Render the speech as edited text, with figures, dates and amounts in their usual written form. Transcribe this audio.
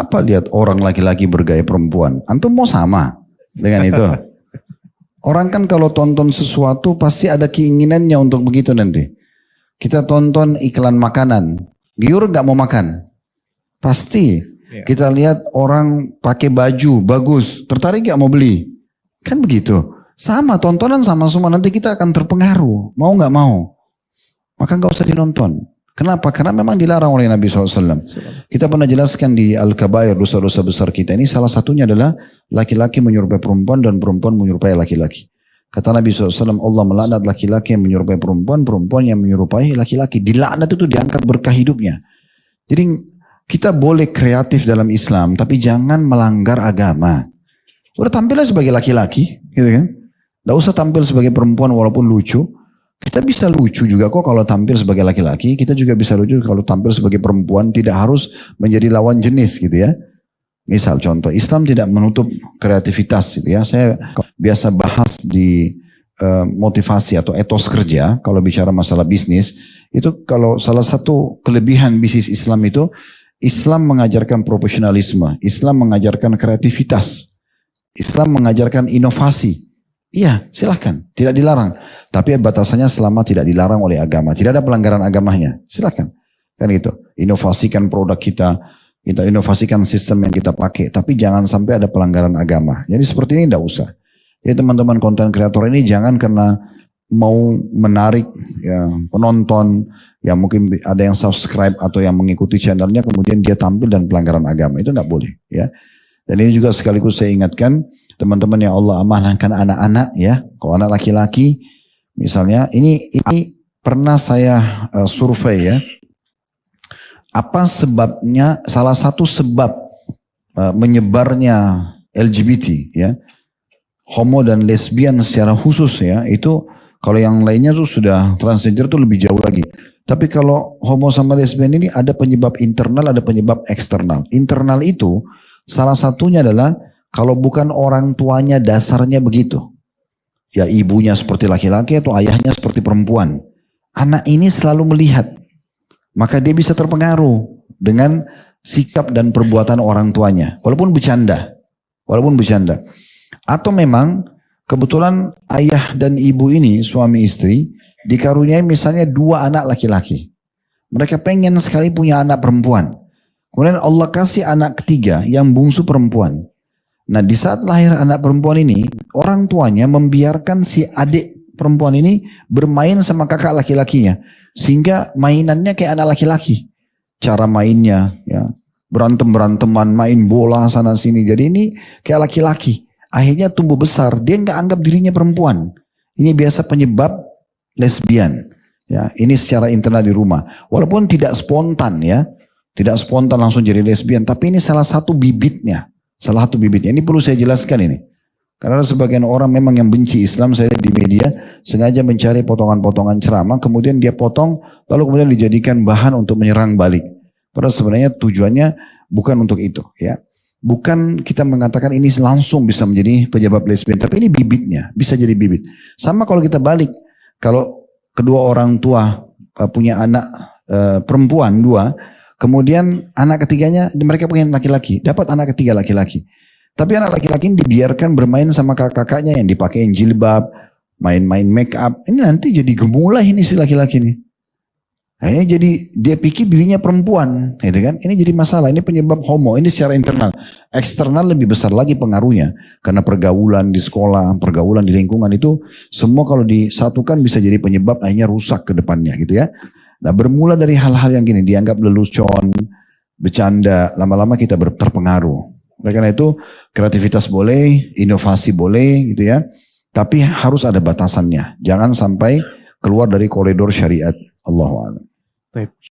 apa lihat orang laki-laki bergaya perempuan? Antum mau sama dengan itu? Orang kan kalau tonton sesuatu pasti ada keinginannya untuk begitu nanti. Kita tonton iklan makanan, giur gak mau makan? Pasti. Kita lihat orang pakai baju bagus, tertarik gak mau beli? Kan begitu. Sama, tontonan sama semua, nanti kita akan terpengaruh. Mau gak mau? Maka gak usah dinonton. Kenapa? Karena memang dilarang oleh Nabi SAW. Kita pernah jelaskan di Al-Kabair, dosa-dosa besar kita ini, salah satunya adalah laki-laki menyerupai perempuan dan perempuan menyerupai laki-laki. Kata Nabi SAW, Allah melaknat laki-laki yang menyerupai perempuan, perempuan yang menyerupai laki-laki. Dilaknat itu diangkat berkah hidupnya. Jadi kita boleh kreatif dalam Islam, tapi jangan melanggar agama. Udah tampilnya sebagai laki-laki, gitu kan? Nggak usah tampil sebagai perempuan walaupun lucu. Kita bisa lucu juga kok kalau tampil sebagai laki-laki. Kita juga bisa lucu kalau tampil sebagai perempuan. Tidak harus menjadi lawan jenis gitu ya. Misal contoh, Islam tidak menutup kreativitas gitu ya. Saya biasa bahas di motivasi atau etos kerja. Kalau bicara masalah bisnis. Itu kalau salah satu kelebihan bisnis Islam itu. Islam mengajarkan profesionalisme. Islam mengajarkan kreativitas. Islam mengajarkan inovasi. Iya, silahkan. Tidak dilarang. Tapi batasannya selama tidak dilarang oleh agama. Tidak ada pelanggaran agamanya. Silahkan. Kan gitu. Inovasikan produk kita. Kita inovasikan sistem yang kita pakai. Tapi jangan sampai ada pelanggaran agama. Jadi seperti ini tidak usah. Jadi teman-teman konten kreator ini jangan karena mau menarik ya, penonton. Ya mungkin ada yang subscribe atau yang mengikuti channelnya. Kemudian dia tampil dan pelanggaran agama. Itu tidak boleh. Ya. Dan ini juga sekaligus saya ingatkan teman-teman yang Allah amanahkan anak-anak ya. Kalau anak laki-laki misalnya ini pernah saya survei ya. Apa sebabnya, salah satu sebab menyebarnya LGBT ya. Homo dan lesbian secara khusus ya. Itu kalau yang lainnya tuh sudah transgender tuh lebih jauh lagi. Tapi kalau homo sama lesbian ini ada penyebab internal, ada penyebab eksternal. Internal itu salah satunya adalah kalau bukan orang tuanya dasarnya begitu. Ya ibunya seperti laki-laki atau ayahnya seperti perempuan. Anak ini selalu melihat. Maka dia bisa terpengaruh dengan sikap dan perbuatan orang tuanya. Walaupun bercanda. Walaupun bercanda. Atau memang kebetulan ayah dan ibu ini suami istri dikaruniai misalnya 2 anak laki-laki. Mereka pengen sekali punya anak perempuan. Kemudian Allah kasih anak ketiga yang bungsu perempuan. Nah di saat lahir anak perempuan ini, orang tuanya membiarkan si adik perempuan ini bermain sama kakak laki-lakinya. Sehingga mainannya kayak anak laki-laki. Cara mainnya, ya berantem-beranteman, main bola sana sini. Jadi ini kayak laki-laki. Akhirnya tumbuh besar, dia nggak anggap dirinya perempuan. Ini biasa penyebab lesbian. Ya, ini secara internal di rumah. Walaupun tidak spontan ya. Tidak spontan langsung jadi lesbian. Tapi ini salah satu bibitnya. Salah satu bibitnya. Ini perlu saya jelaskan ini. Karena sebagian orang memang yang benci Islam. Saya lihat di media. Sengaja mencari potongan-potongan ceramah. Kemudian dia potong. Lalu kemudian dijadikan bahan untuk menyerang balik. Padahal sebenarnya tujuannya bukan untuk itu. Ya, bukan kita mengatakan ini langsung bisa menjadi penyebab lesbian. Tapi ini bibitnya. Bisa jadi bibit. Sama kalau kita balik. Kalau kedua orang tua punya anak perempuan 2. Kemudian anak ketiganya mereka pengen laki-laki, dapat anak ketiga laki-laki. Tapi anak laki-laki ini dibiarkan bermain sama kakak-kakaknya yang dipakein jilbab, main-main make up. Ini nanti jadi gemulai ini si laki-laki ini. Akhirnya jadi dia pikir dirinya perempuan, gitu kan? Ini jadi masalah. Ini penyebab homo. Ini secara internal. Eksternal lebih besar lagi pengaruhnya, karena pergaulan di sekolah, pergaulan di lingkungan itu semua kalau disatukan bisa jadi penyebab akhirnya rusak ke depannya, gitu ya. Nah bermula dari hal-hal yang gini dianggap lelucon, bercanda, lama-lama kita terpengaruh. Oleh karena itu kreativitas boleh, inovasi boleh gitu ya. Tapi harus ada batasannya. Jangan sampai keluar dari koridor syariat. Allahu a'lam.